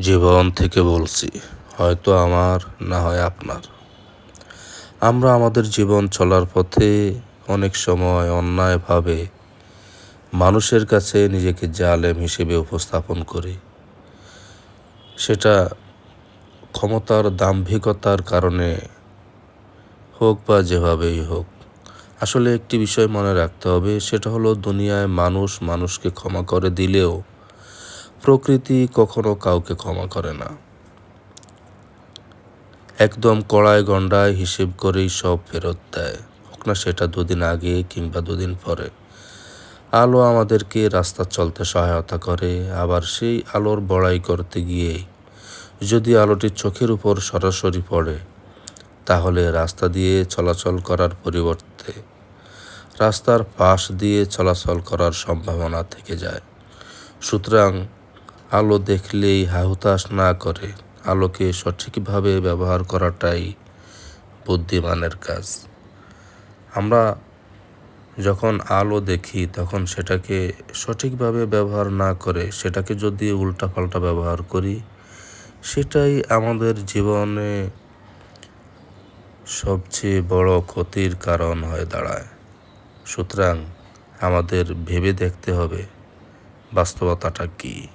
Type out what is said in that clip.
জীবন থেকে বলছি, হয়তো আমার, না হয় আপনার। আমরা আমাদের জীবন চলার পথে অনেক সময় অন্যায়ভাবে মানুষের কাছে নিজেকে জালেম হিসেবে উপস্থাপন করি। সেটা ক্ষমতার দাম্ভিকতার কারণে হোক বা যেভাবেই হোক। আসলে একটি বিষয় মনে রাখতে হবে, সেটা হলো দুনিয়ায় মানুষ মানুষকে ক্ষমা করে দিলেও প্রকৃতি কখনো কাউকে ক্ষমা করে না। একদম কড়ায় গণ্ডায় হিসেব করেই সব ফেরত দেয়, হোক না সেটা দুদিন আগে কিংবা দুদিন পরে। আলো আমাদেরকে রাস্তা চলতে সহায়তা করে, আবার সেই আলোর বড়াই করতে গিয়ে যদি আলোটি চোখের উপর সরাসরি পড়ে, তাহলে রাস্তা দিয়ে চলাচল করার পরিবর্তে রাস্তার পাশ দিয়ে চলাচল করার সম্ভাবনা থেকে যায়। সুতরাং আলো দেখলেই হাহুতাশ না করে আলোকে সঠিকভাবে ব্যবহার করাটাই বুদ্ধিমানের কাজ। আমরা যখন আলো দেখি তখন সেটাকে সঠিকভাবে ব্যবহার না করে সেটাকে যদি উল্টাপাল্টা ব্যবহার করি, সেটাই আমাদের জীবনে সবচেয়ে বড় ক্ষতির কারণ হয়ে দাঁড়ায়। সুতরাং আমাদের ভেবে দেখতে হবে বাস্তবতাটা কী।